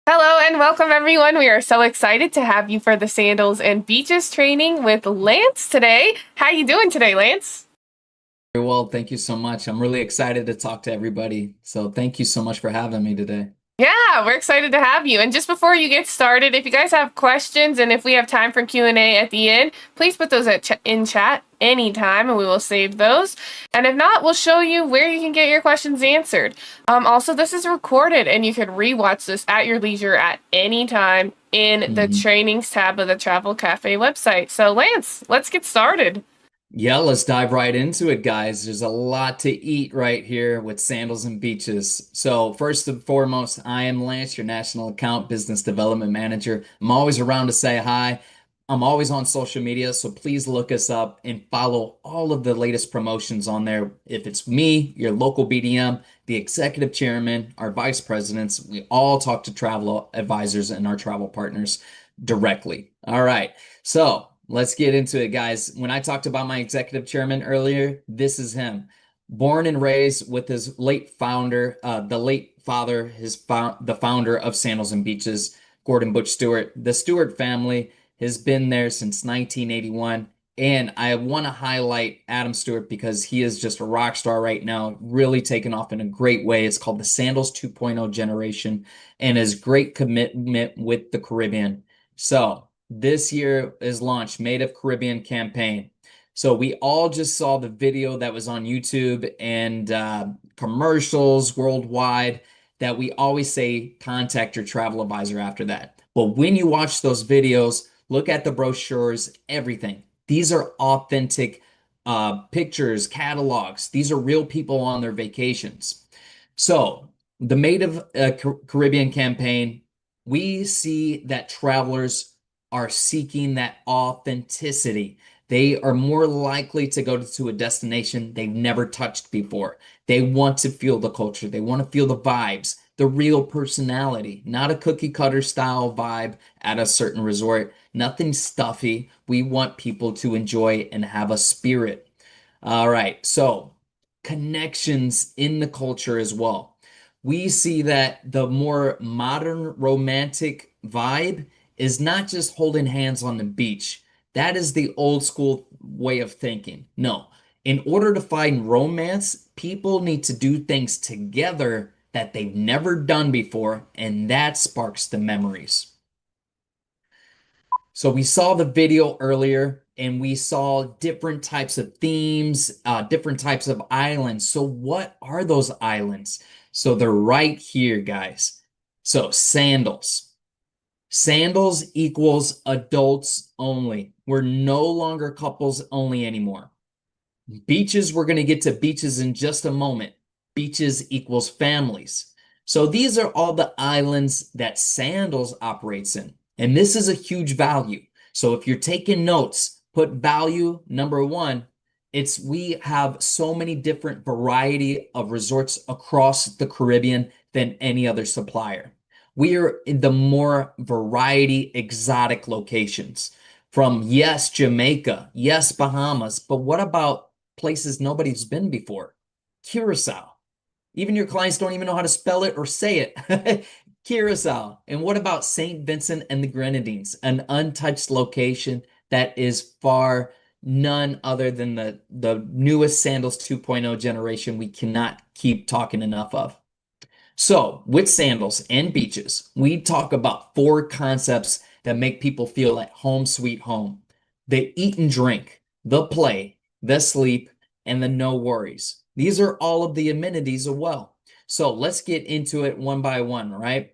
Hello and welcome everyone. We are so excited to have you for the Sandals and Beaches training with Lance today. How you doing today, Lance? Very well, thank you so much. I'm really excited to talk to everybody. So thank you so much for having me today. Yeah, we're excited to have you. And just before you get started, if you guys have questions and if we have time for Q&A at the end, please put those in chat anytime and we will save those. And if not, we'll show you where you can get your questions answered. Also, this is recorded and you can rewatch this at your leisure at any time in the Mhm. trainings tab of the Travel Cafe website. So, Lance, let's get started. Yeah, let's dive right into it, guys. There's a lot to eat right here with Sandals and Beaches. So, first and foremost, I am Lance, your National Account Business Development Manager. I'm always around to say hi. I'm always on social media, so please look us up and follow all of the latest promotions on there. If it's me, your local BDM, the executive chairman, our vice presidents, we all talk to travel advisors and our travel partners directly. All right. So let's get into it, guys. When I talked about my executive chairman earlier, this is him. Born and raised with his late founder, the late father, the founder of Sandals and Beaches, Gordon Butch Stewart. The Stewart family has been there since 1981. And I want to highlight Adam Stewart because he is just a rock star right now, really taking off in a great way. It's called the Sandals 2.0 generation and his great commitment with the Caribbean. So this year is launched Made of Caribbean campaign. So we all just saw the video that was on YouTube and commercials worldwide that we always say contact your travel advisor after that. But when you watch those videos, look at the brochures, everything. These are authentic pictures, catalogs. These are real people on their vacations. So the Made of Caribbean campaign, we see that travelers are seeking that authenticity. They are more likely to go to a destination they've never touched before. They want to feel the culture. They want to feel the vibes, the real personality, not a cookie cutter style vibe at a certain resort. Nothing stuffy. We want people to enjoy and have a spirit. All right. So connections in the culture as well. We see that the more modern romantic vibe is not just holding hands on the beach. That is the old school way of thinking. No, in order to find romance, people need to do things together that they've never done before, and that sparks the memories. So we saw the video earlier and we saw different types of themes, different types of islands. So what are those islands? So they're right here, guys. So sandals. Sandals equals adults only. We're no longer couples only anymore. Beaches, we're going to get to beaches in just a moment. Beaches equals families. So these are all the islands that Sandals operates in. And this is a huge value. So if you're taking notes, put value number one. It's we have so many different variety of resorts across the Caribbean than any other supplier. We are in the more variety exotic locations from yes, Jamaica, yes, Bahamas, but what about places nobody's been before? Curacao. Even your clients don't even know how to spell it or say it. Curacao. And what about St. Vincent and the Grenadines, an untouched location that is far none other than the newest Sandals 2.0 generation we cannot keep talking enough of. So, with Sandals and beaches, we talk about four concepts that make people feel at home, sweet home: the eat and drink, the play, the sleep, and the no worries. These are all of the amenities as well. So, let's get into it one by one, right?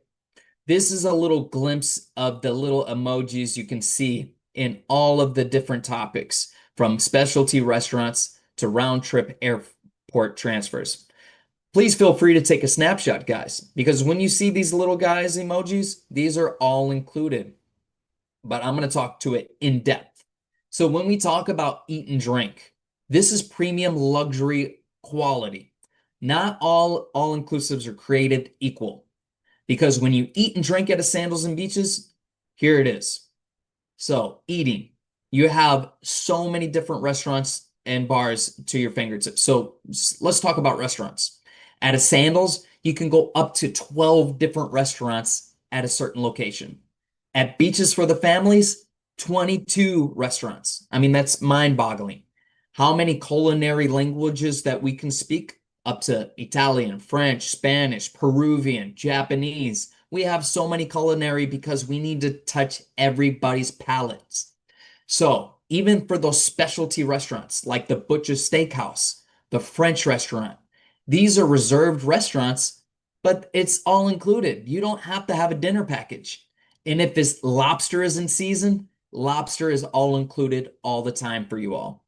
This is a little glimpse of the little emojis you can see in all of the different topics, from specialty restaurants to round trip airport transfers. Please feel free to take a snapshot, guys, because when you see these little guys emojis, these are all included. But I'm going to talk to it in depth. So when we talk about eat and drink, this is premium luxury quality. Not all inclusives are created equal, because when you eat and drink at a Sandals and Beaches, here it is. So eating, you have so many different restaurants and bars to your fingertips. So let's talk about restaurants. At a Sandals, you can go up to 12 different restaurants at a certain location. At Beaches for the Families, 22 restaurants. I mean, that's mind-boggling. How many culinary languages that we can speak? Up to Italian, French, Spanish, Peruvian, Japanese. We have so many culinary because we need to touch everybody's palates. So even for those specialty restaurants like the Butcher's Steakhouse, the French restaurant, these are reserved restaurants, but it's all included. You don't have to have a dinner package. And if this lobster is in season, lobster is all included all the time for you all.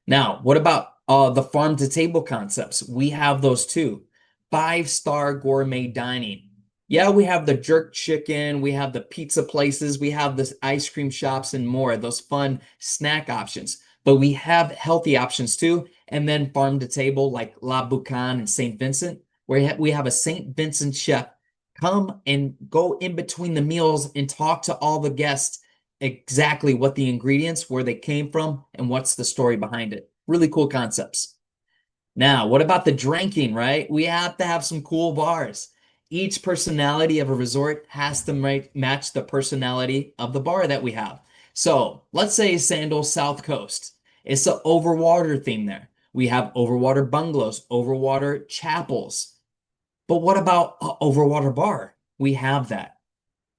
Now, what about the farm to table concepts? We have those too. Five-star gourmet dining. Yeah, we have the jerk chicken, we have the pizza places, we have the ice cream shops and more, those fun snack options. But we have healthy options too. And then farm to table like La Boucan and St. Vincent, where we have a St. Vincent chef come and go in between the meals and talk to all the guests exactly what the ingredients, where they came from, and what's the story behind it. Really cool concepts. Now, what about the drinking, right? We have to have some cool bars. Each personality of a resort has to match the personality of the bar that we have. So let's say Sandals South Coast. It's an overwater theme there. We have overwater bungalows, overwater chapels. But what about an overwater bar? We have that.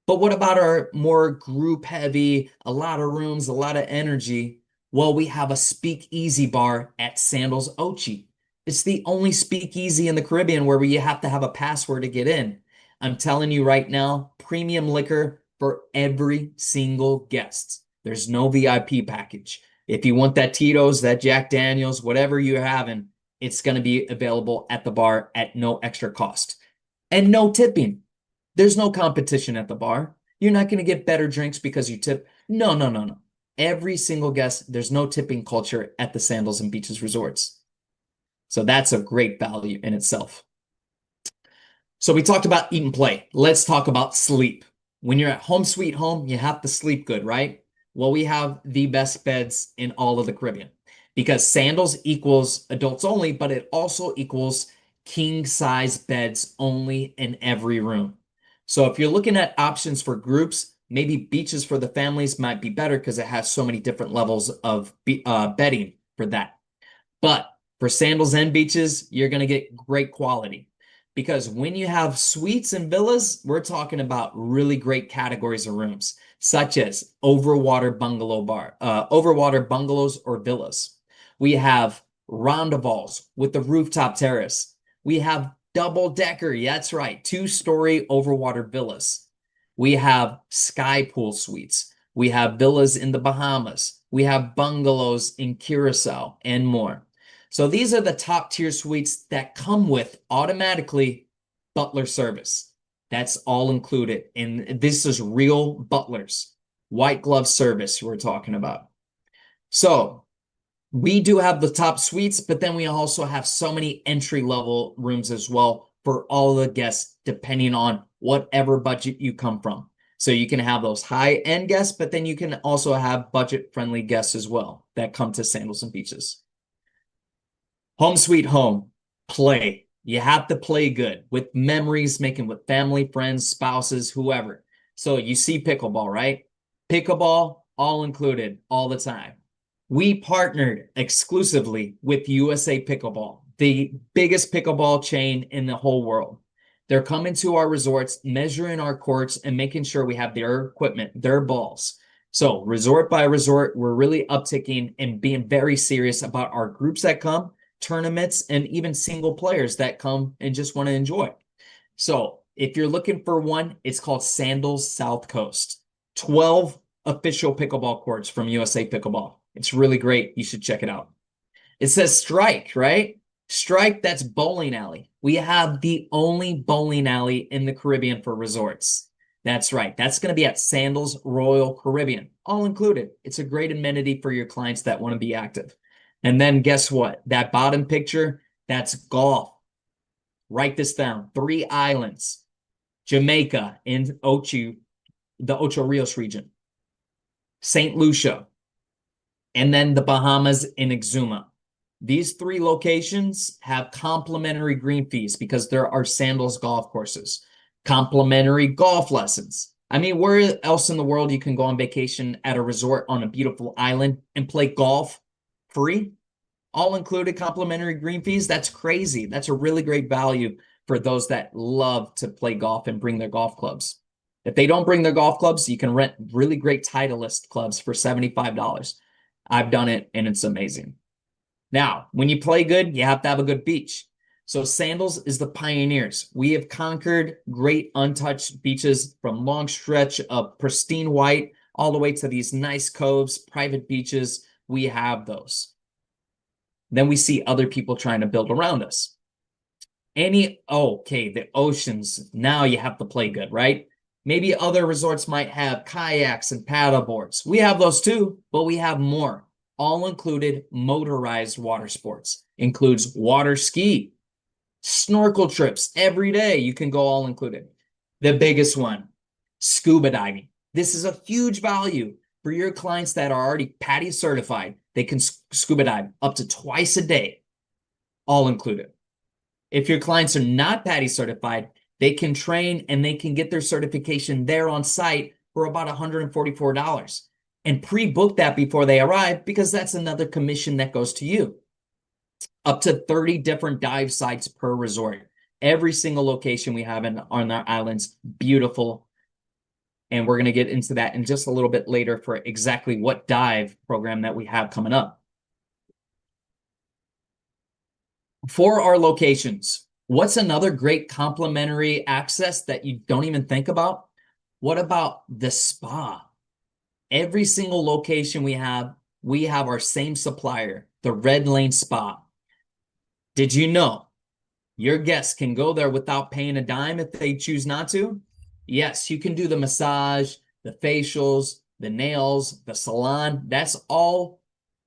But what about our more group heavy, a lot of rooms, a lot of energy? Well, we have a speakeasy bar at Sandals Ochi. It's the only speakeasy in the Caribbean where you have to have a password to get in. I'm telling you right now, premium liquor for every single guest. There's no VIP package. If you want that Tito's, that Jack Daniels, whatever you're having, it's going to be available at the bar at no extra cost. And no tipping. There's no competition at the bar. You're not going to get better drinks because you tip. No, no, no, no. Every single guest, there's no tipping culture at the Sandals and Beaches resorts. So that's a great value in itself. So we talked about eat and play. Let's talk about sleep. When you're at home sweet home, you have to sleep good, right? Well, we have the best beds in all of the Caribbean because Sandals equals adults only, but it also equals king size beds only in every room. So if you're looking at options for groups, maybe Beaches for the Families might be better because it has so many different levels of bedding for that. But for Sandals and Beaches, you're going to get great quality because when you have suites and villas, we're talking about really great categories of rooms, such as overwater bungalows or villas. We have rondavals with the rooftop terrace. We have double decker. Yeah, that's right. 2-story overwater villas. We have sky pool suites. We have villas in the Bahamas. We have bungalows in Curacao and more. So these are the top tier suites that come with automatically butler service. That's all included. And this is real butlers, white glove service we're talking about. So we do have the top suites, but then we also have so many entry-level rooms as well for all the guests, depending on whatever budget you come from. So you can have those high-end guests, but then you can also have budget-friendly guests as well that come to Sandals and Beaches. Home sweet home, play. You have to play good with memories, making with family, friends, spouses, whoever. So you see pickleball, right? Pickleball, all included, all the time. We partnered exclusively with USA Pickleball, the biggest pickleball chain in the whole world. They're coming to our resorts, measuring our courts, and making sure we have their equipment, their balls. So resort by resort, we're really upticking and being very serious about our groups that come, tournaments, and even single players that come and just want to enjoy. So if you're looking for one, it's called Sandals South Coast. 12 official pickleball courts from USA Pickleball. It's really great. You should check it out. It says Strike, right? Strike, that's bowling alley. We have the only bowling alley in the Caribbean for resorts. That's right. That's going to be at Sandals Royal Caribbean, all included. It's a great amenity for your clients that want to be active. And then guess what? That bottom picture, that's golf. Write this down. 3 islands. Jamaica in the Ocho Rios region. St. Lucia. And then the Bahamas in Exuma. These 3 locations have complimentary green fees because there are Sandals golf courses. Complimentary golf lessons. I mean, where else in the world you can go on vacation at a resort on a beautiful island and play golf free? All included complimentary green fees. That's crazy. That's a really great value for those that love to play golf and bring their golf clubs. If they don't bring their golf clubs, you can rent really great Titleist clubs for $75. I've done it and it's amazing. Now, when you play good, you have to have a good beach. So Sandals is the pioneers. We have conquered great untouched beaches from long stretch of pristine white all the way to these nice coves, private beaches. We have those. Then we see other people trying to build around us. Okay, the oceans. Now you have to play good, right? Maybe other resorts might have kayaks and paddle boards. We have those too, but we have more. All included motorized water sports. Includes water ski, snorkel trips every day. You can go all included. The biggest one, scuba diving. This is a huge value for your clients that are already PADI certified. They can scuba dive up to twice a day, all included. If your clients are not PADI certified, they can train and they can get their certification there on site for about $144 and pre-book that before they arrive because that's another commission that goes to you. Up to 30 different dive sites per resort. Every single location we have on our islands, beautiful. And we're going to get into that in just a little bit later for exactly what dive program that we have coming up. For our locations, what's another great complimentary access that you don't even think about? What about the spa? Every single location we have our same supplier, the Red Lane Spa. Did you know your guests can go there without paying a dime if they choose not to? Yes, you can do the massage, the facials, the nails, the salon. That's all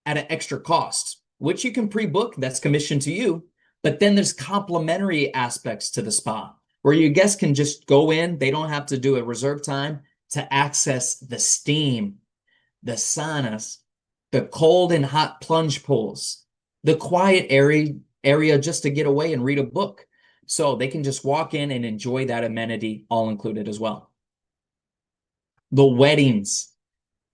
at an extra cost, which you can pre-book. That's commission to you. But then there's complimentary aspects to the spa where your guests can just go in. They don't have to do a reserve time to access the steam, the saunas, the cold and hot plunge pools, the quiet area just to get away and read a book. So they can just walk in and enjoy that amenity all included as well. The weddings.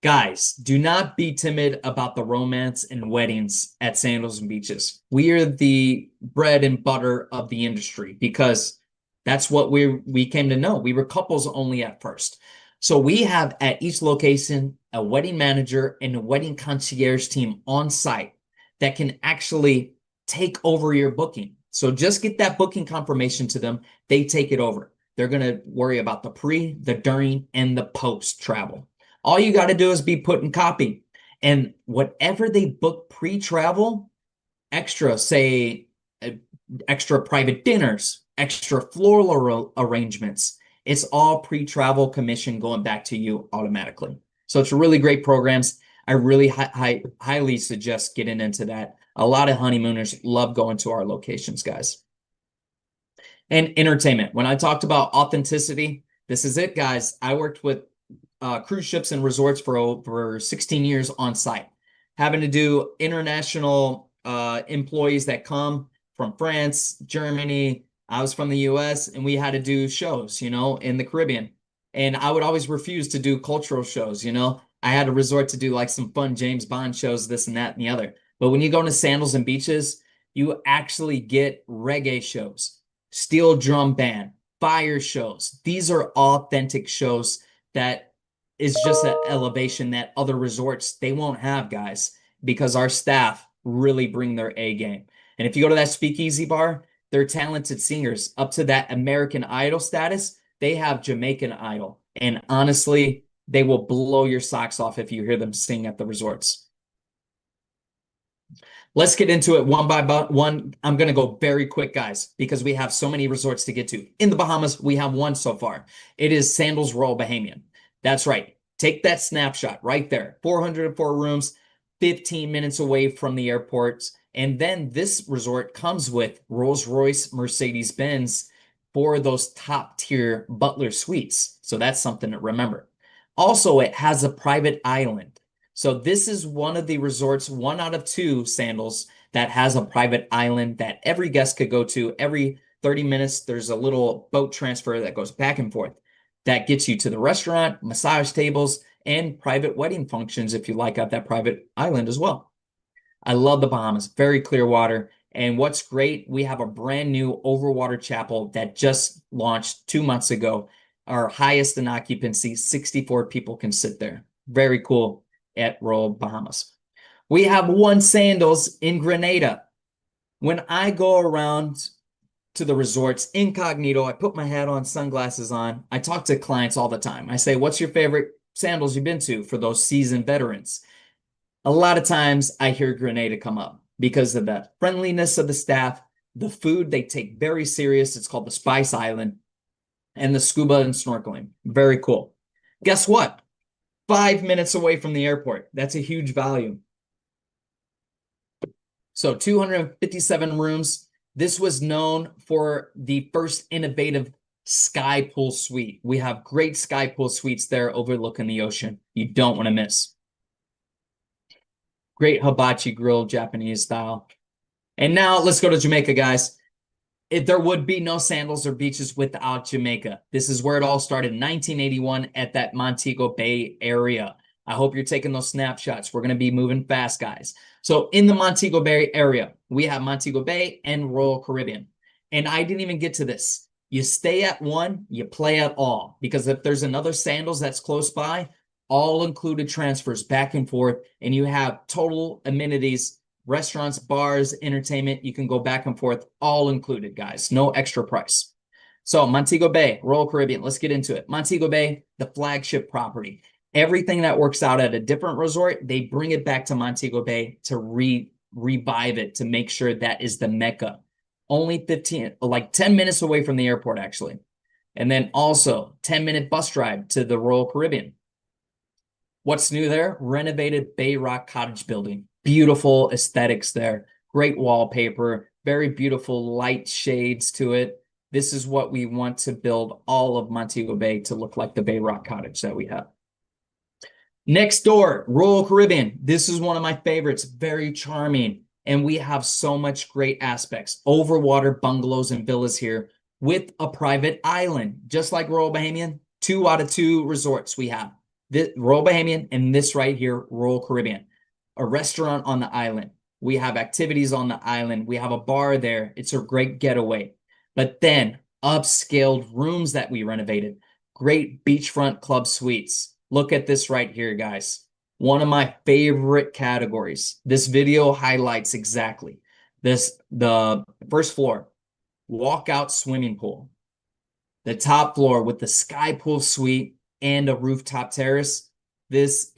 Guys, do not be timid about the romance and weddings at Sandals and Beaches. We are the bread and butter of the industry because that's what we came to know. We were couples only at first. So we have at each location a wedding manager and a wedding concierge team on site that can actually take over your booking. So just get that booking confirmation to them. They take it over. They're going to worry about the pre, the during, and the post travel. All you got to do is be put in copy. And whatever they book pre-travel, extra, say, extra private dinners, extra floral arrangements, it's all pre-travel commission going back to you automatically. So it's really great programs. I really highly suggest getting into that. A lot of honeymooners love going to our locations, guys. And entertainment. When I talked about authenticity, this is it, guys. I worked with cruise ships and resorts for over 16 years on site, having to do international employees that come from France, Germany. I was from the US and we had to do shows, in the Caribbean. And I would always refuse to do cultural shows, I had to resort to do like some fun James Bond shows, this and that and the other. But when you go to Sandals and Beaches, you actually get reggae shows, steel drum band, fire shows. These are authentic shows that is just an elevation that other resorts, they won't have, guys, because our staff really bring their A game. And if you go to that speakeasy bar, they're talented singers up to that American Idol status. They have Jamaican Idol. And honestly, they will blow your socks off if you hear them sing at the resorts. Let's get into it one by one. I'm going to go very quick, guys, because we have so many resorts to get to. In the Bahamas, we have one so far. It is Sandals Royal Bahamian. That's right. Take that snapshot right there. 404 rooms, 15 minutes away from the airports. And then this resort comes with Rolls-Royce, Mercedes-Benz for those top tier butler suites. So that's something to remember. Also, it has a private island. So this is one of the resorts, one out of two Sandals, that has a private island that every guest could go to, every 30 minutes. There's a little boat transfer that goes back and forth that gets you to the restaurant, massage tables, and private wedding functions if you like at that private island as well. I love the Bahamas, very clear water. And what's great, we have a brand new overwater chapel that just launched 2 months ago. Our highest in occupancy, 64 people can sit there. Very cool at Royal Bahamas. We have one Sandals in Grenada. When I go around to the resorts incognito, I put my hat on, sunglasses on. I talk to clients all the time. I say, what's your favorite Sandals you've been to for those seasoned veterans? A lot of times I hear Grenada come up because of the friendliness of the staff, the food they take very serious. It's called the Spice Island, and the scuba and snorkeling. Very cool. Guess what? 5 minutes away from the airport. That's a huge value. So 257 rooms. This was known for the first innovative sky pool suite. We have great sky pool suites there overlooking the ocean. You don't want to miss. Great hibachi grill, Japanese style. And now let's go to Jamaica, guys. There would be no Sandals or beaches without Jamaica. This is where it all started in 1981 at that Montego Bay area. I hope you're taking those snapshots. We're going to be moving fast, guys. So in the Montego Bay area, we have Montego Bay and Royal Caribbean. And I didn't even get to this. You stay at one, you play at all. Because if there's another Sandals that's close by, all included transfers back and forth, and you have total amenities, restaurants, bars, entertainment. You can go back and forth, all included, guys. No extra price. So Montego Bay, Royal Caribbean, let's get into it. Montego Bay, the flagship property. Everything that works out at a different resort, they bring it back to Montego Bay to revive it, to make sure that is the Mecca. Only 10 minutes away from the airport, actually. And then also 10-minute bus drive to the Royal Caribbean. What's new there? Renovated Bay Rock Cottage building. Beautiful aesthetics there. Great wallpaper. Very beautiful light shades to it. This is what we want to build all of Montego Bay to look like the Bay Rock Cottage that we have. Next door, Royal Caribbean. This is one of my favorites. Very charming. And we have so much great aspects. Overwater bungalows and villas here with a private island. Just like Royal Bahamian, 2 out of 2 resorts we have. This Royal Bahamian and this right here, Royal Caribbean. A restaurant on the island. We have activities on the island. We have a bar there. It's a great getaway. But then upscaled rooms that we renovated. Great beachfront club suites. Look at this right here, guys. One of my favorite categories. This video highlights exactly this. The first floor, walkout swimming pool. The top floor with the sky pool suite and a rooftop terrace. This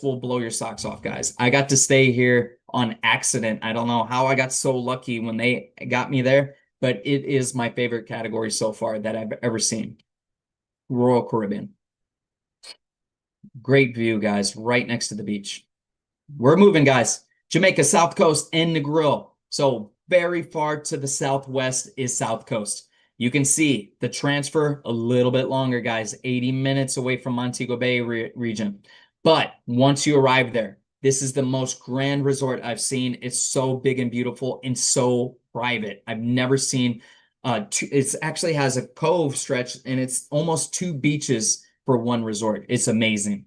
will blow your socks off, guys. I got to stay here on accident. I don't know how I got so lucky when they got me there, but it is my favorite category so far that I've ever seen. Royal Caribbean. Great view, guys, right next to the beach. We're moving, guys. Jamaica, South Coast, and Negril. So very far to the southwest is South Coast. You can see the transfer a little bit longer, guys, 80 minutes away from Montego Bay region. But once you arrive there, this is the most grand resort I've seen. It's so big and beautiful and so private. I've never seen, it actually has a cove stretch and it's almost 2 beaches for one resort. It's amazing.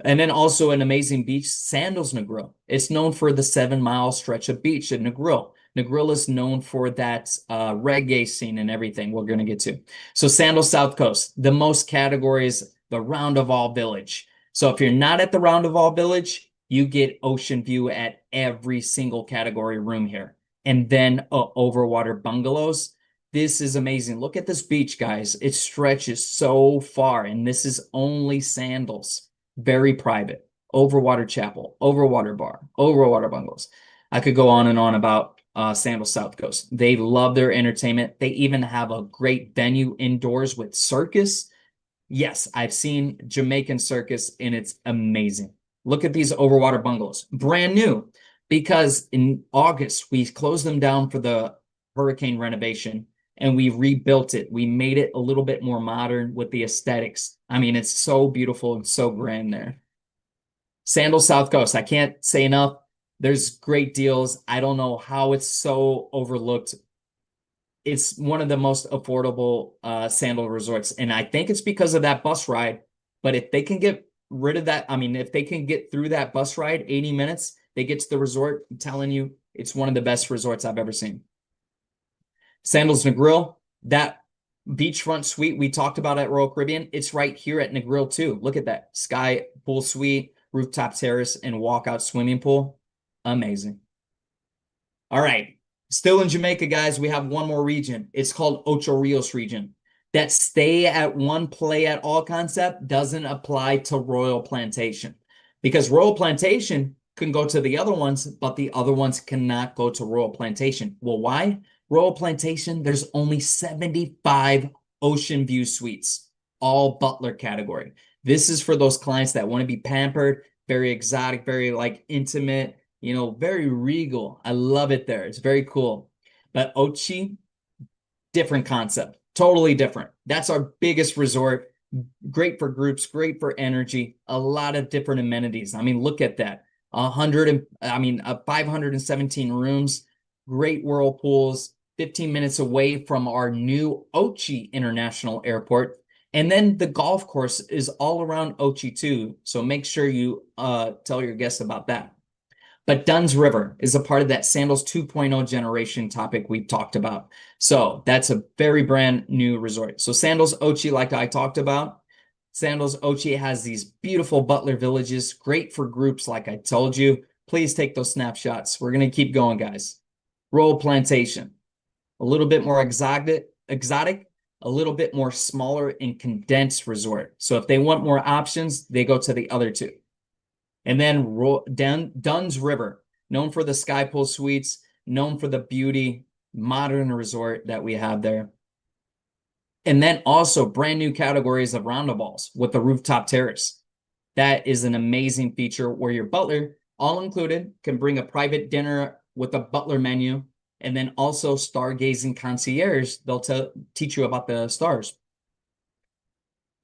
And then also an amazing beach, Sandals Negril. It's known for the 7-mile stretch of beach at Negril. Negril is known for that reggae scene and everything we're going to get to. So Sandals South Coast, the most categories, the Roundaval Village. So if you're not at the Roundaval Village, you get ocean view at every single category room here. And then overwater bungalows. This is amazing. Look at this beach, guys. It stretches so far, and this is only Sandals. Very private. Overwater chapel, overwater bar, overwater bungalows. I could go on and on about Sandals South Coast. They love their entertainment. They even have a great venue indoors with circus. Yes, I've seen Jamaican circus, and it's amazing. Look at these overwater bungalows. Brand new, because in August, we closed them down for the hurricane renovation, and we rebuilt it. We made it a little bit more modern with the aesthetics. I mean, it's so beautiful and so grand there. Sandals South Coast, I can't say enough. There's great deals. I don't know how it's so overlooked it's one of the most affordable sandal resorts. And I think it's because of that bus ride. But if they can get rid of that, I mean, if they can get through that bus ride, 80 minutes, they get to the resort. I'm telling you, it's one of the best resorts I've ever seen. Sandals Negril, that beachfront suite we talked about at Royal Caribbean, it's right here at Negril too. Look at that. Sky pool suite, rooftop terrace, and walkout swimming pool. Amazing. All right. Still in Jamaica, guys, we have one more region. It's called Ocho Rios region. That stay at one, play at all concept doesn't apply to Royal Plantation because Royal Plantation can go to the other ones, but the other ones cannot go to Royal Plantation. Well, why? Royal Plantation, there's only 75 ocean view suites, all butler category. This is for those clients that want to be pampered, very exotic, very like intimate, very regal. I love it there. It's very cool. But Ochi, different concept, totally different. That's our biggest resort. Great for groups, great for energy, a lot of different amenities. I mean, look at that. 517 rooms, great whirlpools, 15 minutes away from our new Ochi International Airport. And then the golf course is all around Ochi too. So make sure you tell your guests about that. But Dunn's River is a part of that Sandals 2.0 generation topic we've talked about. So that's a very brand new resort. So Sandals Ochi, like I talked about, Sandals Ochi has these beautiful butler villages, great for groups like I told you. Please take those snapshots. We're going to keep going, guys. Royal Plantation, a little bit more exotic, a little bit more smaller and condensed resort. So if they want more options, they go to the other two. And then Dunn's River, known for the sky pool suites, known for the beauty, modern resort that we have there. And then also brand new categories of roundaballs with the rooftop terrace. That is an amazing feature where your butler, all included, can bring a private dinner with a butler menu. And then also stargazing concierge, they'll teach you about the stars.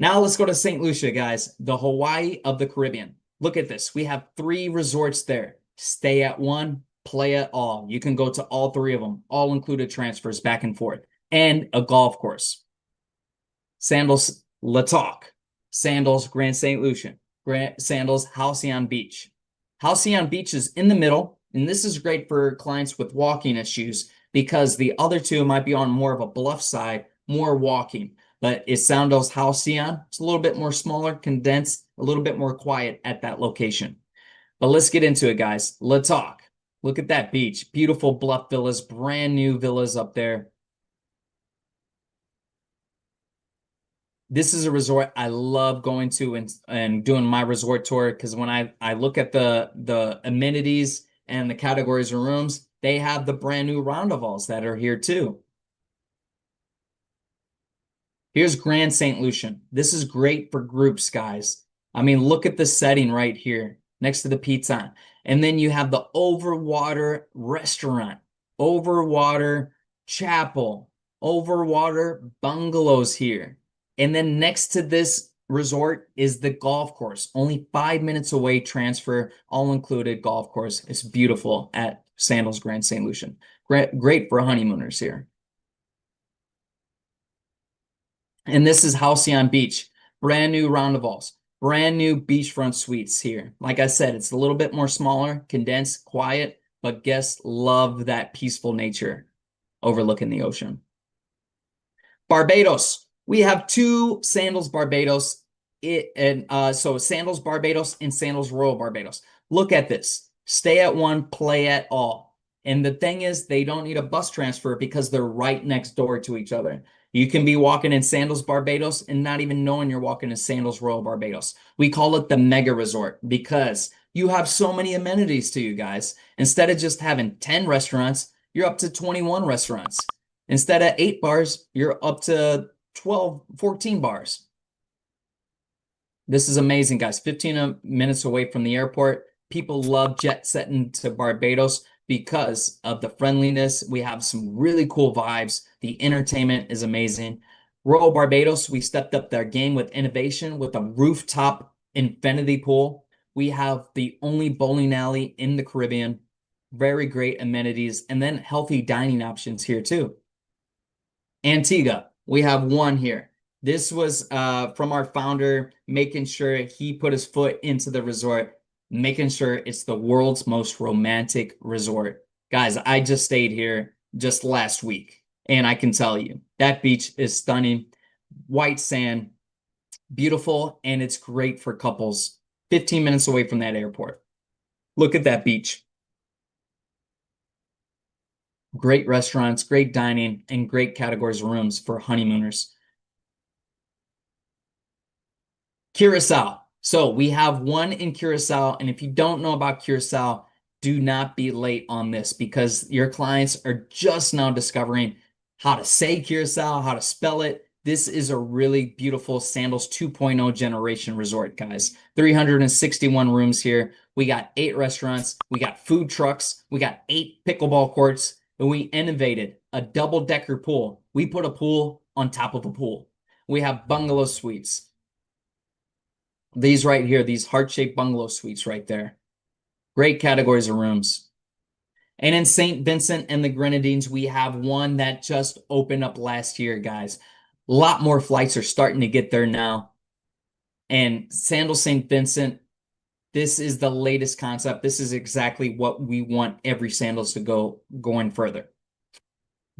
Now let's go to St. Lucia, guys, the Hawaii of the Caribbean. Look at this. We have 3 resorts there. Stay at one, play at all. You can go to all 3 of them, all included transfers back and forth, and a golf course. Sandals La Talk, Sandals Grand St. Lucia, Sandals Halcyon Beach. Halcyon Beach is in the middle, and this is great for clients with walking issues because the other 2 might be on more of a bluff side, more walking. But it's Sandals Halcyon. It's a little bit more smaller, condensed, a little bit more quiet at that location. But let's get into it, guys. Let's talk. Look at that beach. Beautiful bluff villas, brand new villas up there. This is a resort I love going to and doing my resort tour because when I look at the amenities and the categories of rooms, they have the brand new roundavals that are here too. Here's Grand St. Lucian. This is great for groups, guys. I mean, look at the setting right here next to the pizza. And then you have the Overwater restaurant, Overwater chapel, Overwater bungalows here. And then next to this resort is the golf course. Only 5 minutes away, transfer, all included golf course. It's beautiful at Sandals Grand St. Lucian. Great for honeymooners here. And this is Halcyon Beach, brand new roundavals, brand new beachfront suites here. Like I said, it's a little bit more smaller, condensed, quiet, but guests love that peaceful nature overlooking the ocean. Barbados, we have 2 Sandals Barbados, so Sandals Barbados and Sandals Royal Barbados. Look at this, stay at one, play at all. And the thing is, they don't need a bus transfer because they're right next door to each other. You can be walking in Sandals Barbados and not even knowing you're walking in Sandals Royal Barbados. We call it the mega resort because you have so many amenities to you guys. Instead of just having 10 restaurants, you're up to 21 restaurants. Instead of 8 bars, you're up to 12, 14 bars. This is amazing, guys. 15 minutes away from the airport. People love jet setting to Barbados because of the friendliness. We have some really cool vibes. The entertainment is amazing. Royal Barbados, we stepped up their game with innovation with a rooftop infinity pool. We have the only bowling alley in the Caribbean. Very great amenities and then healthy dining options here too. Antigua, we have one here. This was from our founder, making sure he put his foot into the resort, making sure it's the world's most romantic resort. Guys, I just stayed here just last week, and I can tell you that beach is stunning. White sand, beautiful, and it's great for couples 15 minutes away from that airport. Look at that beach. Great restaurants, great dining, and great categories of rooms for honeymooners. Curacao. So we have one in Curacao, and if you don't know about Curacao, do not be late on this because your clients are just now discovering how to say Curacao, how to spell it. This is a really beautiful Sandals 2.0 generation resort, guys. 361 rooms here. We got 8 restaurants. We got food trucks. We got 8 pickleball courts. And we innovated a double-decker pool. We put a pool on top of a pool. We have bungalow suites. These right here, these heart-shaped bungalow suites right there. Great categories of rooms. And in St. Vincent and the Grenadines, we have one that just opened up last year, guys. A lot more flights are starting to get there now. And Sandals St. Vincent, this is the latest concept. This is exactly what we want every Sandals to go going further.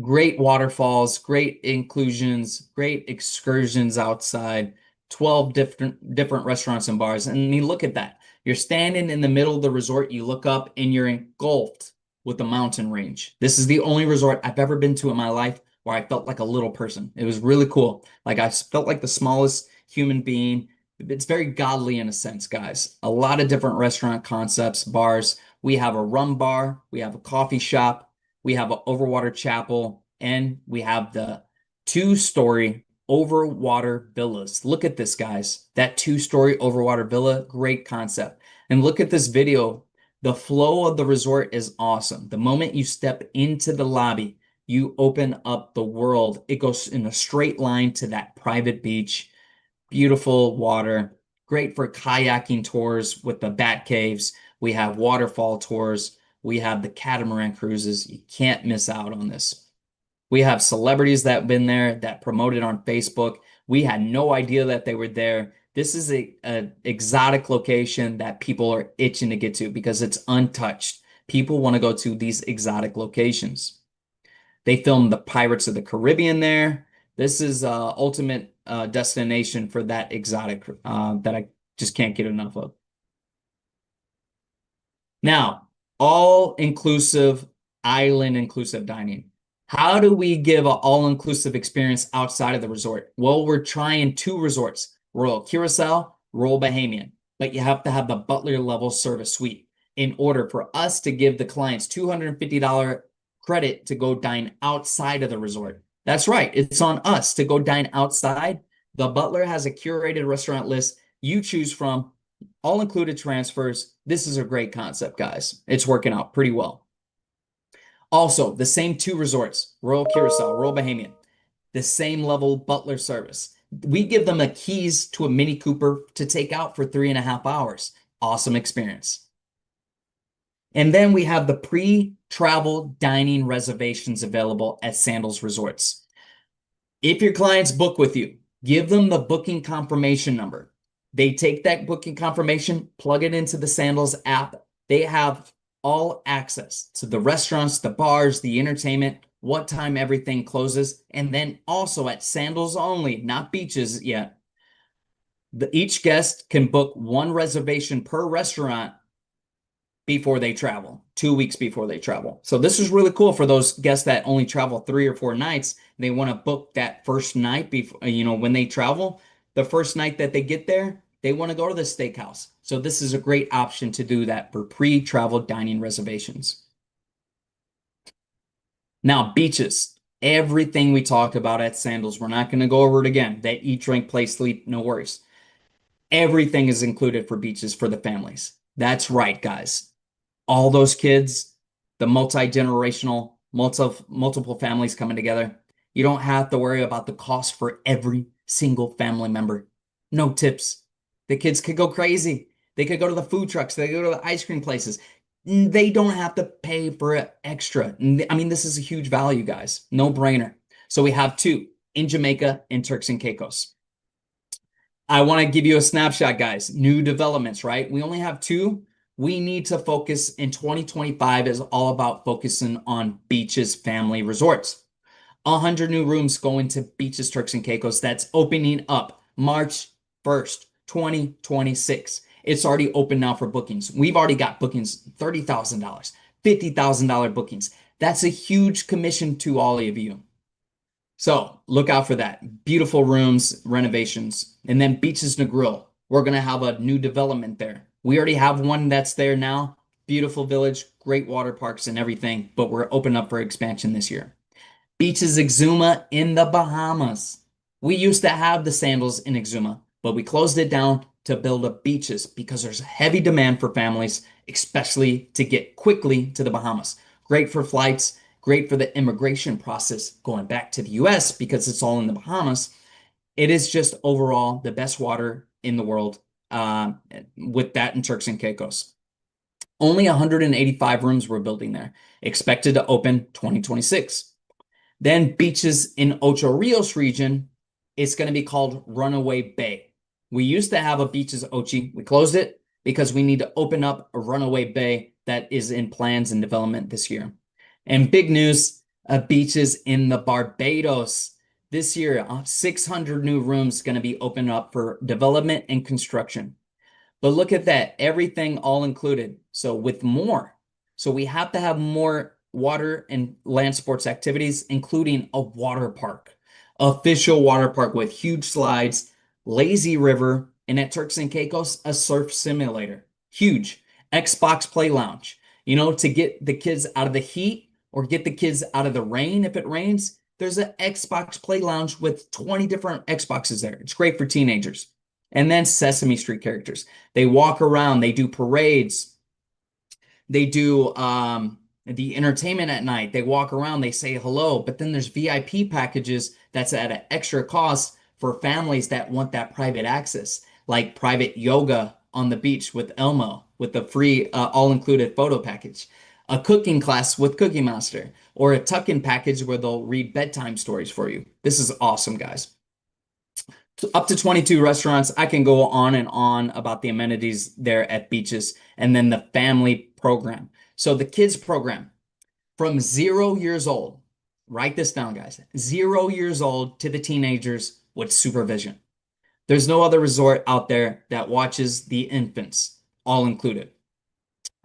Great waterfalls, great inclusions, great excursions outside. 12 different restaurants and bars. And I mean, look at that. You're standing in the middle of the resort, you look up and you're engulfed with the mountain range. This is the only resort I've ever been to in my life where I felt like a little person. It was really cool. Like I felt like the smallest human being. It's very godly in a sense, guys. A lot of different restaurant concepts, bars. We have a rum bar, we have a coffee shop, we have an overwater chapel, and we have the 2-story overwater villas. Look at this, guys. That 2-story overwater villa, great concept. And look at this video. The flow of the resort is awesome. The moment you step into the lobby, you open up the world. It goes in a straight line to that private beach. Beautiful water. Great for kayaking tours with the bat caves. We have waterfall tours. We have the catamaran cruises. You can't miss out on this. We have celebrities that have been there that promoted on Facebook. We had no idea that they were there. This is a exotic location that people are itching to get to because it's untouched. People want to go to these exotic locations. They filmed the Pirates of the Caribbean there. This is ultimate destination for that exotic that I just can't get enough of. Now, all-inclusive, island-inclusive dining. How do we give an all-inclusive experience outside of the resort? Well, we're trying 2 resorts, Royal Curacao, Royal Bahamian, but you have to have the Butler level service suite in order for us to give the clients $250 credit to go dine outside of the resort. That's right. It's on us to go dine outside. The Butler has a curated restaurant list you choose from, all included transfers. This is a great concept, guys. It's working out pretty well. Also, the same 2 resorts, Royal Curacao, Royal Bahamian, the same level Butler service. We give them the keys to a Mini Cooper to take out for 3.5 hours. Awesome experience. And then we have the pre-travel dining reservations available at Sandals Resorts. If your clients book with you, give them the booking confirmation number. They take that booking confirmation, plug it into the Sandals app. They have all access to the restaurants, the bars, the entertainment, what time everything closes, and then also at Sandals only, not beaches yet. Each guest can book 1 reservation per restaurant before they travel, 2 weeks before they travel. So this is really cool for those guests that only travel 3 or 4 nights. They want to book that first night before, when they travel, the first night that they get there, they want to go to the steakhouse. So this is a great option to do that for pre-travel dining reservations. Now, beaches. Everything we talked about at Sandals, we're not going to go over it again. They eat, drink, play, sleep, no worries. Everything is included for beaches for the families. That's right, guys. All those kids, the multi-generational, multiple families coming together. You don't have to worry about the cost for every single family member. No tips. The kids could go crazy. They could go to the food trucks. They could go to the ice cream places. They don't have to pay for it extra. I mean, this is a huge value, guys. No brainer. So we have two in Jamaica and Turks and Caicos. I want to give you a snapshot, guys. New developments, right? We only have two. We need to focus in 2025 is all about focusing on beaches, family resorts. 100 new rooms going to Beaches, Turks and Caicos. That's opening up March 1st, 2026. It's already open now for bookings. We've already got bookings, $30,000, $50,000 bookings. That's a huge commission to all of you. So look out for that. Beautiful rooms, renovations. And then Beaches Negril. We're going to have a new development there. We already have one that's there now. Beautiful village, great water parks and everything, but we're open up for expansion this year. Beaches Exuma in the Bahamas. We used to have the Sandals in Exuma, but we closed it down to build a beaches because there's a heavy demand for families, especially to get quickly to the Bahamas. Great for flights, great for the immigration process going back to the US because it's all in the Bahamas. It is just overall the best water in the world with that in Turks and Caicos. Only 185 rooms we're building there, expected to open 2026. Then beaches in Ocho Rios region, it's going to be called Runaway Bay. We used to have a Beaches Ochi. We closed it because we need to open up a Runaway Bay that is in plans and development this year. And big news, beaches in the Barbados. This year, 600 new rooms going to be opened up for development and construction. But look at that, everything all included. So with more. So we have to have more water and land sports activities, including a water park, official water park with huge slides, lazy river, and at Turks and Caicos, a surf simulator. Huge. Xbox Play Lounge, to get the kids out of the heat or get the kids out of the rain if it rains. There's an Xbox Play Lounge with 20 different Xboxes there. It's great for teenagers. And then Sesame Street characters. They walk around, they do parades, they do the entertainment at night. They walk around, they say hello, but then there's VIP packages that's at an extra cost for families that want that private access, like private yoga on the beach with Elmo, with the free all-included photo package, a cooking class with Cookie Monster, or a tuck-in package where they'll read bedtime stories for you. This is awesome, guys. Up to 22 restaurants. I can go on and on about the amenities there at beaches, and then the family program. So the kids program from 0 years old, write this down, guys, 0 years old to the teenagers with supervision. There's no other resort out there that watches the infants, all included.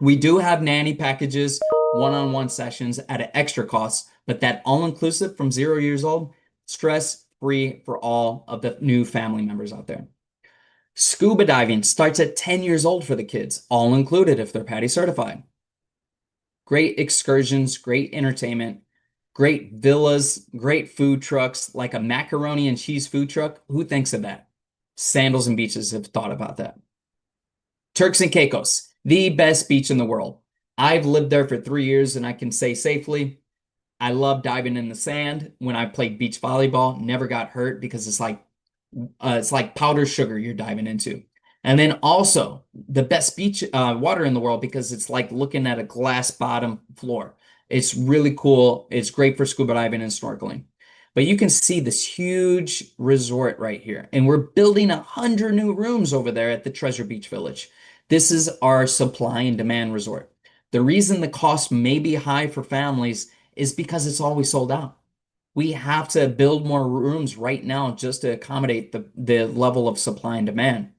We do have nanny packages, one-on-one sessions at an extra cost, but that all-inclusive from 0 years old, stress-free for all of the new family members out there. Scuba diving starts at 10 years old for the kids, all included if they're PADI certified. Great excursions, great entertainment, great villas, great food trucks, like a macaroni and cheese food truck. Who thinks of that? Sandals and Beaches have thought about that. Turks and Caicos, the best beach in the world. I've lived there for 3 years and I can say safely, I love diving in the sand. When I played beach volleyball, never got hurt because it's like powdered sugar you're diving into. And then also the best beach water in the world because it's like looking at a glass bottom floor. It's really cool. It's great for scuba diving and snorkeling. But you can see this huge resort right here. And we're building 100 new rooms over there at the Treasure Beach Village. This is our supply and demand resort. The reason the cost may be high for families is because it's always sold out. We have to build more rooms right now just to accommodate the level of supply and demand.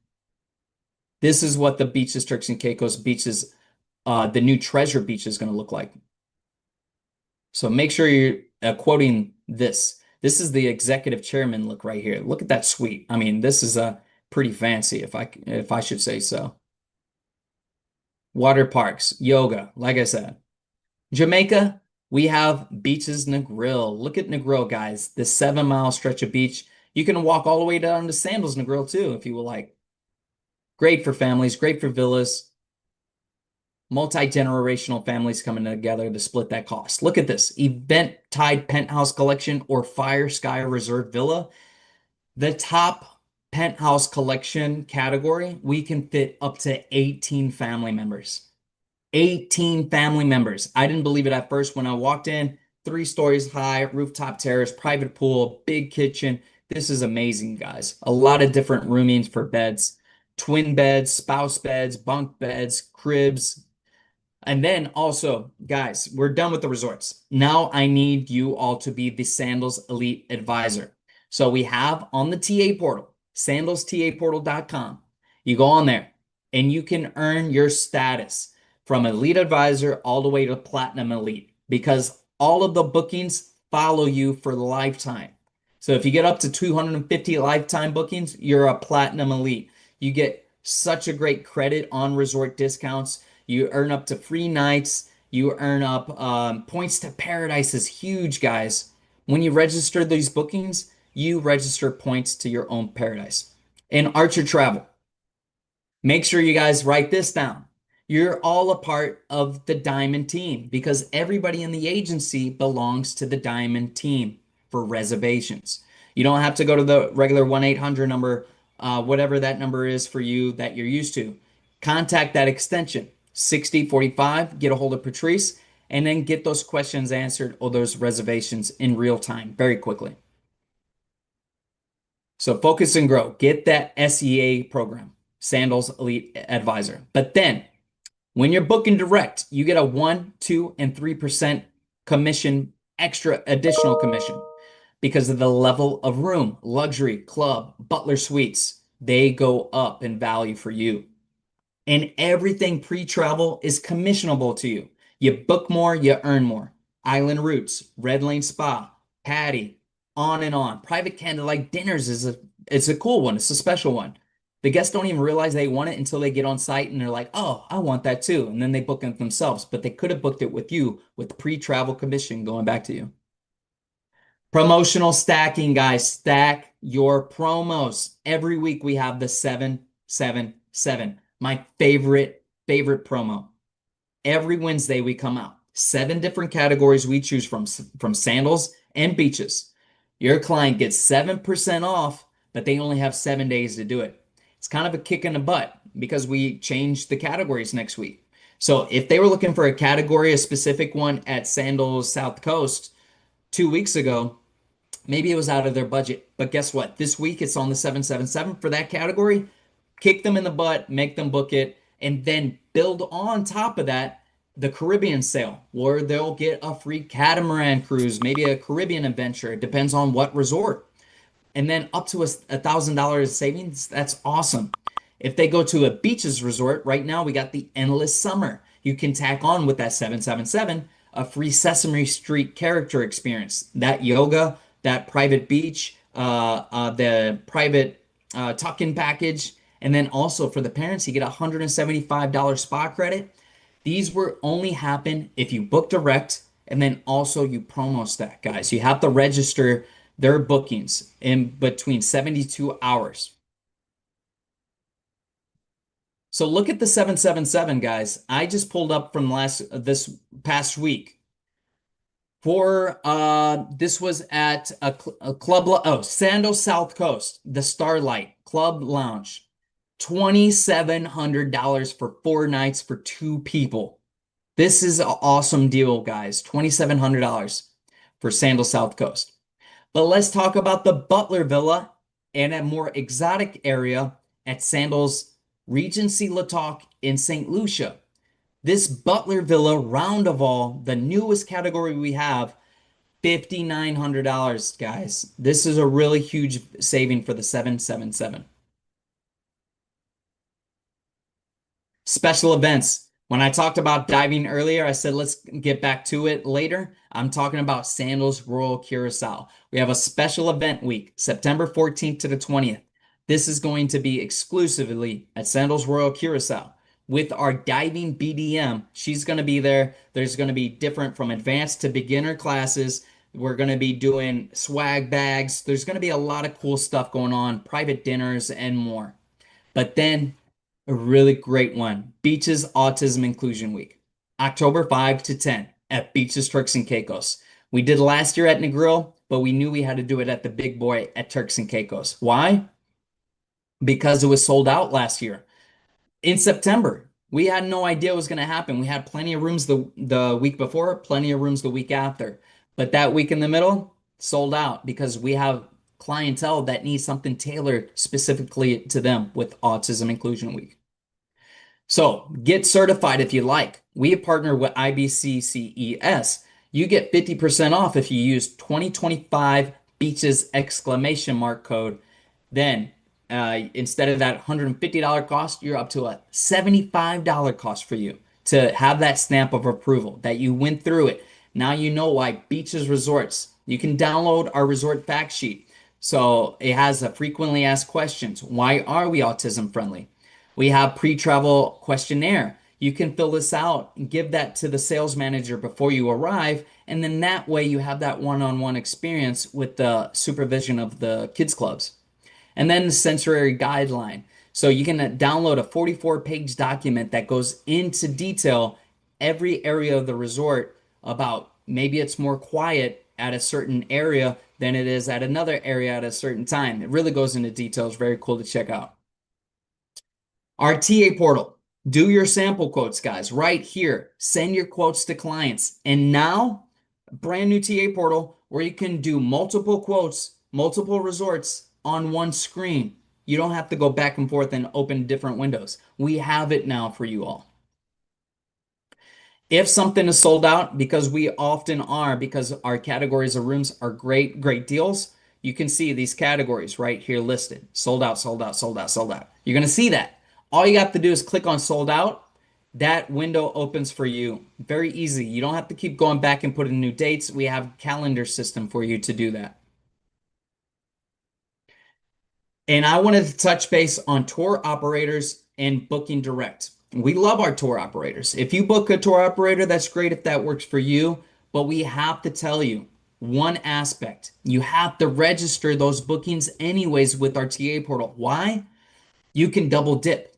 This is what the Beaches, Turks and Caicos beaches, the new Treasure Beach is going to look like. So make sure you're quoting this. This is the executive chairman look right here. Look at that suite. I mean, this is pretty fancy if I should say so. Water parks, yoga, like I said. Jamaica, we have Beaches Negril. Look at Negril, guys. The 7-mile stretch of beach. You can walk all the way down to Sandals Negril too, if you will like. Great for families, great for villas. Multi-generational families coming together to split that cost. Look at this. Event Tide Penthouse Collection or Fire Sky Reserve Villa. The top penthouse collection category, we can fit up to 18 family members. 18 family members. I didn't believe it at first when I walked in. 3 stories high, rooftop terrace, private pool, big kitchen. This is amazing, guys. A lot of different roomings for beds, twin beds, spouse beds, bunk beds, cribs. And then also, guys, we're done with the resorts. Now I need you all to be the Sandals Elite Advisor. So we have on the TA portal, sandalstaportal.com. You go on there and you can earn your status from Elite Advisor all the way to Platinum Elite because all of the bookings follow you for the lifetime. So if you get up to 250 lifetime bookings, you're a Platinum Elite. You get such a great credit on resort discounts. You earn up to free nights. You earn up points to paradise is huge, guys. When you register these bookings, you register points to your own paradise. And Archer Travel, make sure you guys write this down. You're all a part of the Diamond team because everybody in the agency belongs to the Diamond team for reservations. You don't have to go to the regular 1-800 number, whatever that number is for you that you're used to. Contact that extension, 6045, get a hold of Patrice, and then get those questions answered or those reservations in real time very quickly. So focus and grow. Get that SEA program, Sandals Elite Advisor. But then when you're booking direct, you get a 1, 2, and 3% commission, extra additional commission because of the level of room, luxury, club, butler suites. They go up in value for you. And everything pre-travel is commissionable to you. You book more, you earn more. Island Roots, Red Lane Spa, Patty, on and on. Private candlelight dinners it's a cool one. It's a special one. The guests don't even realize they want it until they get on site and they're like, "Oh, I want that too." And then they book it themselves, but they could have booked it with you with pre-travel commission going back to you. Promotional stacking, guys. Stack your promos. Every week we have the 777. My favorite promo. Every Wednesday we come out. 7 different categories we choose from sandals and beaches. Your client gets 7% off, but they only have 7 days to do it. It's kind of a kick in the butt because we changed the categories next week. So if they were looking for a category, a specific one at Sandals South Coast 2 weeks ago, maybe it was out of their budget. But guess what? This week it's on the 777 for that category. Kick them in the butt, make them book it, and then build on top of that the Caribbean sale where they'll get a free catamaran cruise, maybe a Caribbean adventure. It depends on what resort. And then up to $1,000 savings. That's awesome. If they go to a beaches resort, right now we got the Endless Summer. You can tack on with that 777 a free Sesame Street character experience. That yoga, that private beach, the private tuck-in package, and then also for the parents, you get a $175 spa credit. These will only happen if you book direct and then also you promo stack, guys. You have to register their bookings in between 72 hours. So look at the 777, guys. I just pulled up from this past week. For this was at a club, Sandals South Coast, the Starlight Club Lounge. $2,700 for 4 nights for 2 people. This is an awesome deal, guys. $2,700 for Sandals South Coast. But let's talk about the Butler Villa and a more exotic area at Sandals Regency La Toc in St. Lucia. This Butler Villa, round of all, the newest category we have, $5,900, guys. This is a really huge saving for the 777. Special events. When I talked about diving earlier, I said let's get back to it later. I'm talking about Sandals Royal Curacao. We have a special event week, September 14th to the 20th. This is going to be exclusively at Sandals Royal Curacao with our diving BDM. She's going to be there. There's going to be different from advanced to beginner classes. We're going to be doing swag bags. There's going to be a lot of cool stuff going on, private dinners and more. But then a really great one, Beaches Autism Inclusion Week, October 5 to 10 at Beaches Turks and Caicos. We did last year at Negril, but we knew we had to do it at the big boy at Turks and Caicos. Why? Because it was sold out last year. In September, we had no idea what was going to happen. We had plenty of rooms the week before, plenty of rooms the week after. But that week in the middle, sold out because we have clientele that needs something tailored specifically to them with Autism Inclusion Week. So get certified if you like. We partner with IBCCES. You get 50% off if you use 2025 Beaches exclamation mark code. Then instead of that $150 cost, you're up to a $75 cost for you to have that stamp of approval that you went through it. Now you know why Beaches Resorts. You can download our resort fact sheet. So it has a frequently asked questions. Why are we autism friendly? We have pre-travel questionnaire. You can fill this out and give that to the sales manager before you arrive, and then that way you have that one-on-one experience with the supervision of the kids clubs. And then the sensory guideline. So you can download a 44-page document that goes into detail every area of the resort about maybe it's more quiet at a certain area than it is at another area at a certain time. It really goes into details. Very cool to check out. Our TA portal. Do your sample quotes, guys, right here. Send your quotes to clients. And now, a brand new TA portal where you can do multiple quotes, multiple resorts on one screen. You don't have to go back and forth and open different windows. We have it now for you all. If something is sold out, because we often are, because our categories of rooms are great, great deals, you can see these categories right here listed. Sold out, sold out, sold out, sold out. You're going to see that. All you have to do is click on sold out. That window opens for you. Very easy. You don't have to keep going back and putting new dates. We have a calendar system for you to do that. And I wanted to touch base on tour operators and booking direct. We love our tour operators. If you book a tour operator, that's great if that works for you. But we have to tell you one aspect. You have to register those bookings anyways with our TA portal. Why? You can double dip.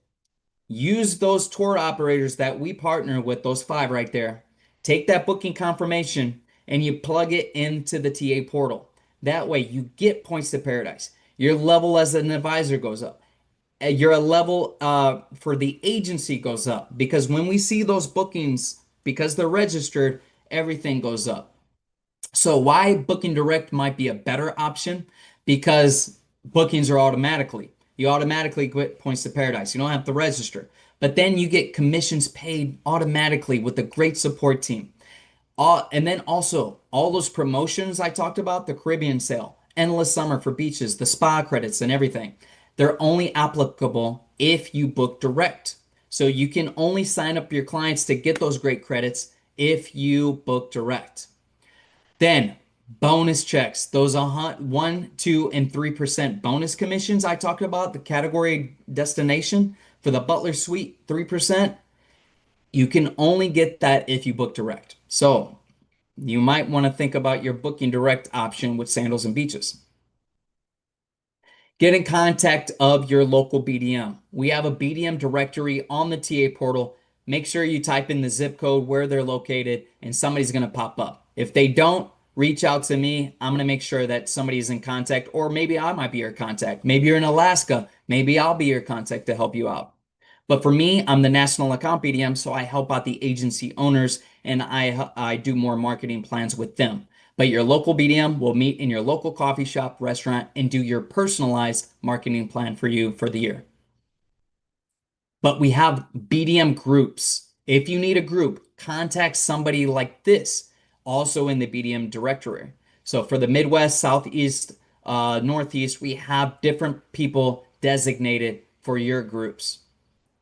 Use those tour operators that we partner with, those 5 right there. Take that booking confirmation and you plug it into the TA portal. That way you get points to paradise. Your level as an advisor goes up. Your level for the agency goes up because when we see those bookings, because they're registered, everything goes up. So why booking direct might be a better option? Because bookings are automatically. You automatically get points to paradise. You don't have to register. But then you get commissions paid automatically with a great support team. And then also all those promotions I talked about, the Caribbean sale, endless summer for beaches, the spa credits and everything, they're only applicable if you book direct. So you can only sign up your clients to get those great credits if you book direct. Then bonus checks, those 1, 2, and 3% bonus commissions I talked about, the category destination for the Butler Suite, 3%. You can only get that if you book direct. So you might want to think about your booking direct option with Sandals and Beaches. Get in contact of your local BDM. We have a BDM directory on the TA portal. Make sure you type in the zip code where they're located and somebody's going to pop up. If they don't, reach out to me. I'm going to make sure that somebody's in contact, or maybe I might be your contact. Maybe you're in Alaska. Maybe I'll be your contact to help you out. But for me, I'm the national account BDM, so I help out the agency owners and I do more marketing plans with them. But your local BDM will meet in your local coffee shop, restaurant, and do your personalized marketing plan for you for the year. But we have BDM groups. If you need a group, contact somebody like this, also in the BDM directory. So for the Midwest, Southeast, Northeast, we have different people designated for your groups.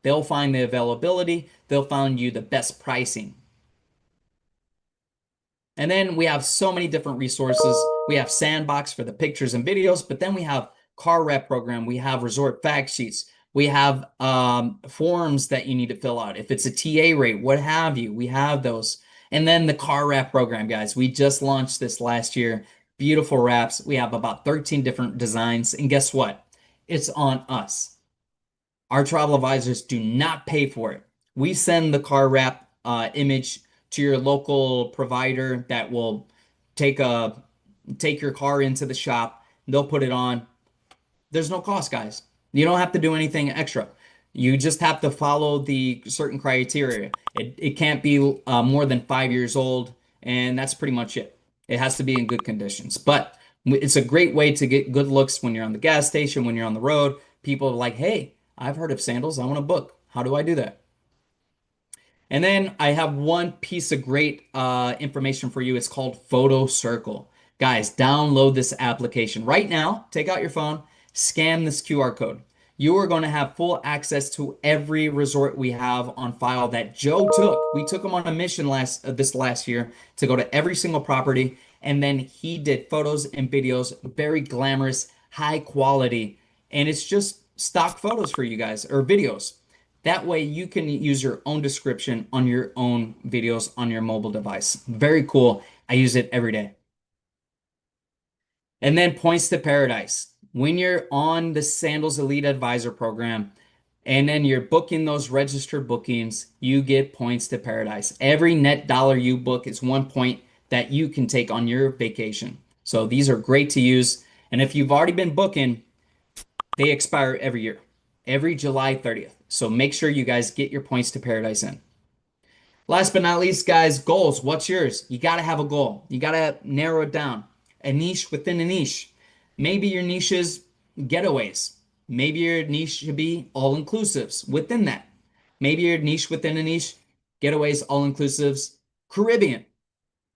They'll find the availability, they'll find you the best pricing. And then we have so many different resources. We have Sandbox for the pictures and videos, but then we have car rep program. We have resort fact sheets. We have forms that you need to fill out. If it's a TA rate, what have you, we have those. And then the car wrap program, guys. We just launched this last year. Beautiful wraps. We have about 13 different designs. And guess what? It's on us. Our travel advisors do not pay for it. We send the car wrap image to your local provider that will take your car into the shop. They'll put it on. There's no cost, guys. You don't have to do anything extra. You just have to follow the certain criteria. It can't be more than 5 years old, and that's pretty much it. It has to be in good conditions. But it's a great way to get good looks when you're on the gas station, when you're on the road. People are like, hey, I've heard of Sandals. I want to book. How do I do that? And then I have one piece of great information for you. It's called Photo Circle. Guys, download this application right now. Take out your phone, scan this QR code. You are going to have full access to every resort we have on file that Joe took. We took him on a mission this last year to go to every single property, and then he did photos and videos, very glamorous, high quality, and it's just stock photos for you guys or videos. That way you can use your own description on your own videos on your mobile device. Very cool. I use it every day. And then points to paradise. When you're on the Sandals Elite Advisor program and then you're booking those registered bookings, you get points to paradise. Every net dollar you book is 1 point that you can take on your vacation. So these are great to use. And if you've already been booking, they expire every year, every July 30th. So make sure you guys get your points to paradise in. Last but not least, guys, goals. What's yours? You got to have a goal. You got to narrow it down. A niche within a niche. Maybe your niche is getaways. Maybe your niche should be all inclusives within that. Maybe your niche within a niche, getaways, all inclusives, Caribbean.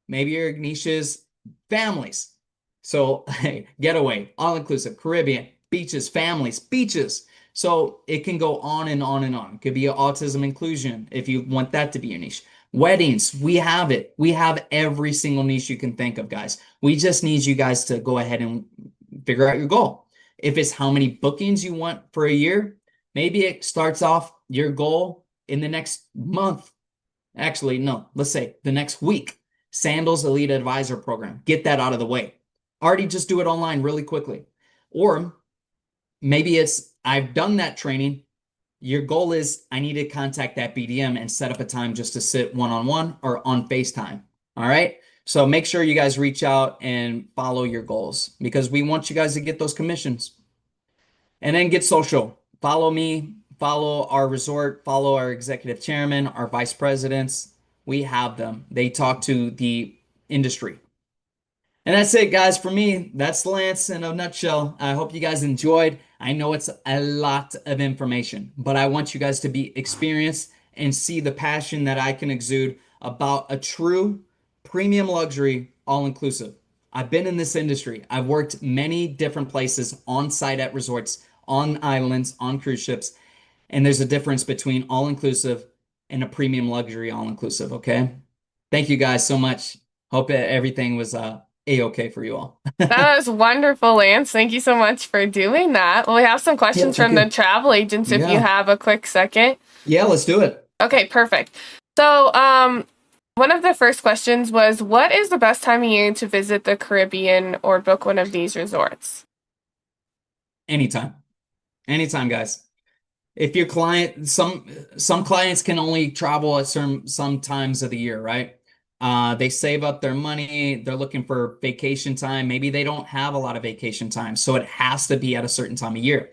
Maybe your niche is families. So, hey, getaway, all inclusive, Caribbean, beaches, families, beaches. So it can go on and on and on. It could be autism inclusion if you want that to be your niche. Weddings, we have it. We have every single niche you can think of, guys. We just need you guys to go ahead and figure out your goal. If it's how many bookings you want for a year, maybe it starts off your goal in the next month. Actually, no, let's say the next week. Sandals Elite Advisor Program. Get that out of the way. Already just do it online really quickly. Or maybe it's I've done that training. Your goal is I need to contact that BDM and set up a time just to sit one-on-one or on FaceTime. All right. So make sure you guys reach out and follow your goals because we want you guys to get those commissions. And then get social. Follow me, follow our resort, follow our executive chairman, our vice presidents. We have them. They talk to the industry. And that's it, guys. For me, that's Lance in a nutshell. I hope you guys enjoyed. I know it's a lot of information, but I want you guys to be experienced and see the passion that I can exude about a true premium luxury all-inclusive. I've been in this industry. I've worked many different places on site at resorts, on islands, on cruise ships, and there's a difference between all-inclusive and a premium luxury all-inclusive, okay? Thank you guys so much. Hope everything was a-okay for you all. That was wonderful, Lance. Thank you so much for doing that. Well, we have some Yeah, questions thank from the you. travel agents if you Yeah. have a quick second. Yeah, let's do it. Okay, perfect. So, one of the first questions was, what is the best time of year to visit the Caribbean or book one of these resorts? Anytime. Anytime, guys. If your client, some clients can only travel at some times of the year, right? They save up their money, they're looking for vacation time. Maybe they don't have a lot of vacation time, so it has to be at a certain time of year.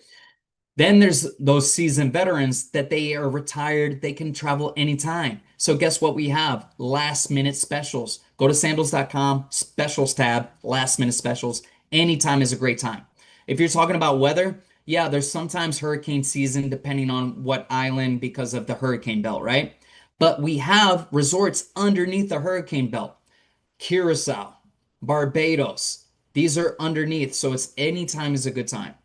Then there's those seasoned veterans that they are retired, they can travel anytime. So guess what we have? Last minute specials. Go to sandals.com, specials tab, last minute specials. Anytime is a great time. If you're talking about weather, yeah, there's sometimes hurricane season depending on what island because of the hurricane belt, right? But we have resorts underneath the hurricane belt. Curacao, Barbados. These are underneath, so it's anytime is a good time.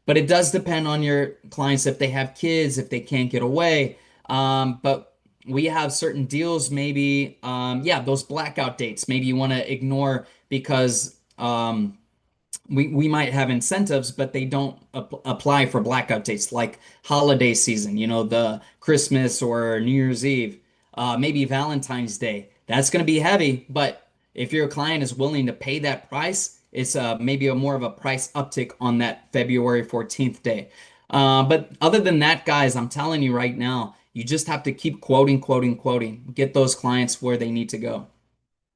But it does depend on your clients if they have kids, if they can't get away. But we have certain deals, maybe, yeah, those blackout dates. Maybe you want to ignore because we might have incentives, but they don't apply for blackout dates like holiday season, you know, the Christmas or New Year's Eve, maybe Valentine's Day. That's going to be heavy, but if your client is willing to pay that price, it's maybe a more of a price uptick on that February 14th day. But other than that, guys, I'm telling you right now, you just have to keep quoting, quoting, quoting, get those clients where they need to go.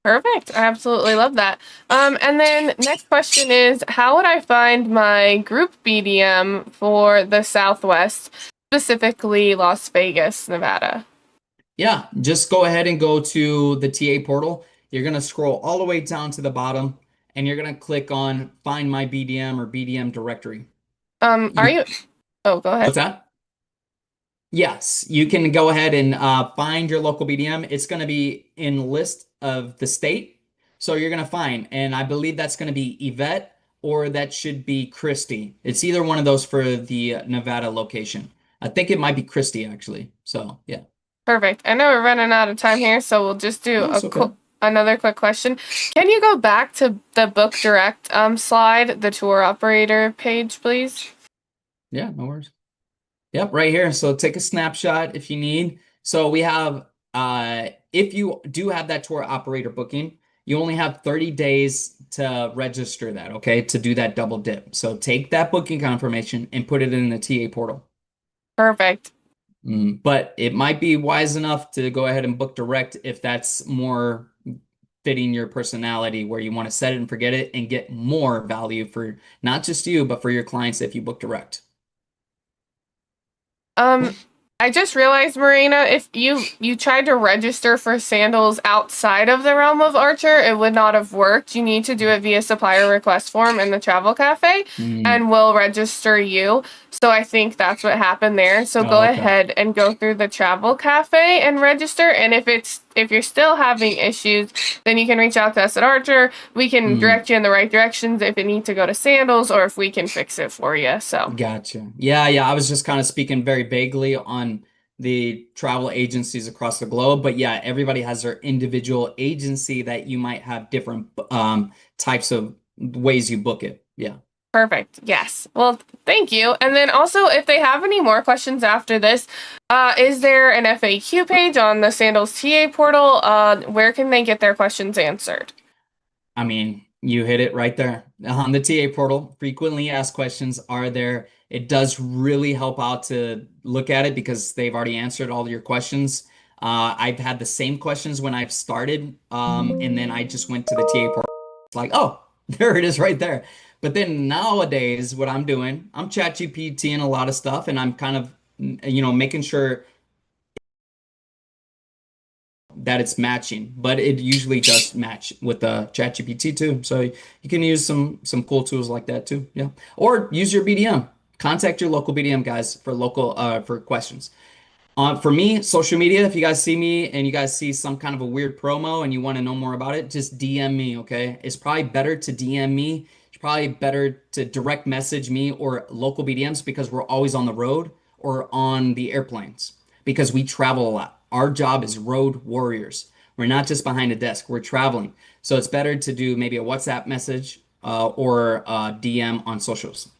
Perfect. I absolutely love that. And then next question is, how would I find my group BDM for the Southwest, specifically Las Vegas, Nevada? Yeah, just go ahead and go to the TA portal. You're going to scroll all the way down to the bottom and you're going to click on Find My BDM or BDM directory. Are You, you? Oh, go ahead. what's that? Yes, you can go ahead and find your local BDM. It's going to be in list of the state. So you're going to find, and I believe that's going to be Yvette or that should be Christie. It's either one of those for the Nevada location. I think it might be Christie actually. So yeah. Perfect. I know we're running out of time here, so we'll just do No, it's okay. another quick question. Can you go back to the Book Direct slide, the tour operator page, please? Yeah, no worries. Yep, right here. So take a snapshot if you need. So we have, if you do have that tour operator booking, you only have 30 days to register that, okay, to do that double dip. So take that booking confirmation and put it in the TA portal. Perfect. But it might be wise enough to go ahead and book direct if that's more fitting your personality, where you want to set it and forget it and get more value for not just you, but for your clients if you book direct. I just realized, Marina, if you tried to register for Sandals outside of the realm of Archer, it would not have worked. You need to do it via supplier request form in the travel cafe, Mm. and we'll register you. So I think that's what happened there. So go Oh, okay. ahead and go through the travel cafe and register. And if you're still having issues, then you can reach out to us at Archer. We can direct you in the right directions if it needs to go to Sandals or if we can fix it for you. So Gotcha. Yeah, yeah. I was just kind of speaking very vaguely on the travel agencies across the globe, but yeah, everybody has their individual agency that you might have different types of ways you book it. Yeah. perfect. Yes. Well, thank you. And then also, if they have any more questions after this, is there an FAQ page on the Sandals TA portal? Where can they get their questions answered? I mean, you hit it right there. On the TA portal, frequently asked questions are there. It does really help out to look at it because they've already answered all your questions. I've had the same questions when I've started, and then I just went to the TA portal. It's like, oh, there it is right there. But then nowadays, what I'm doing, I'm chat GPTing a lot of stuff, and I'm kind of, making sure that it's matching, but it usually does match with the ChatGPT too. So you can use some cool tools like that too. Yeah. Or use your BDM. Contact your local BDM guys for local for questions. For me, social media, if you guys see me and you guys see some kind of a weird promo and you want to know more about it, just DM me, okay? It's probably better to DM me. It's probably better to direct message me or local BDMs because we're always on the road or on the airplanes because we travel a lot. Our job is road warriors. We're not just behind a desk, we're traveling. So it's better to do maybe a WhatsApp message or a DM on socials.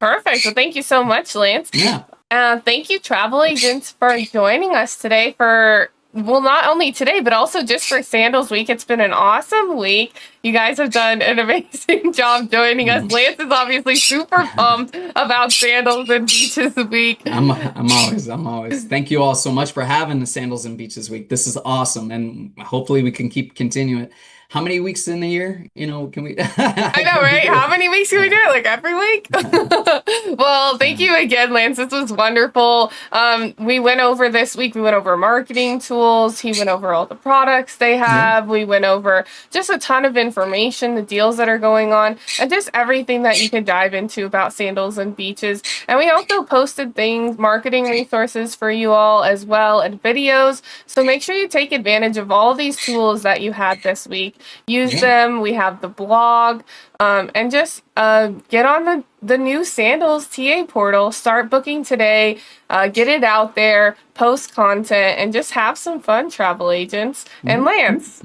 Perfect. Well, thank you so much, Lance. Yeah. Thank you, travel agents, for joining us today for, well, not only today, but also just for Sandals Week. It's been an awesome week. You guys have done an amazing job joining us. Lance is obviously super pumped about Sandals and Beaches Week. I'm always. Thank you all so much for having the Sandals and Beaches Week. This is awesome, and hopefully we can keep continuing it. How many weeks in the year? Can we? I know, right? How many weeks can we do it? Like every week? Well, thank you again, Lance. This was wonderful. We went over this week, we went over marketing tools. He went over all the products they have. Yeah. We went over just a ton of information, the deals that are going on, and just everything that you could dive into about Sandals and Beaches. And we also posted things, marketing resources for you all as well, and videos. So make sure you take advantage of all these tools that you had this week. Use them. We have the blog, and just get on the new Sandals TA portal. Start booking today. Get it out there. Post content and just have some fun, travel agents. And Lance,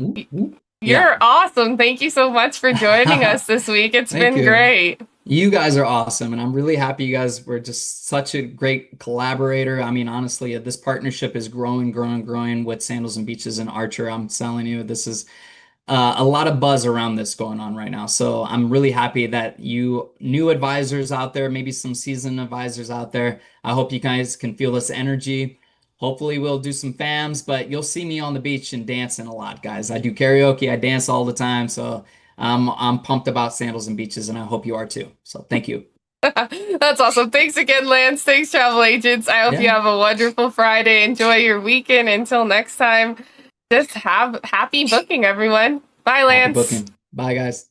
you're awesome. Thank you so much for joining us this week. It's been great. You guys are awesome, and I'm really happy you guys were just such a great collaborator. I mean, honestly, this partnership is growing with Sandals and Beaches and Archer. I'm telling you, this is a lot of buzz around this going on right now. So I'm really happy that you new advisors out there, maybe some seasoned advisors out there. I hope you guys can feel this energy. Hopefully we'll do some FAMs, but you'll see me on the beach and dancing a lot, guys. I do karaoke, I dance all the time. So I'm pumped about Sandals and Beaches, and I hope you are too. So thank you. That's awesome. Thanks again, Lance. Thanks, travel agents. I hope you have a wonderful Friday. Enjoy your weekend. Until next time, just have happy booking, everyone. Bye, Happy Lance. booking. Bye, guys.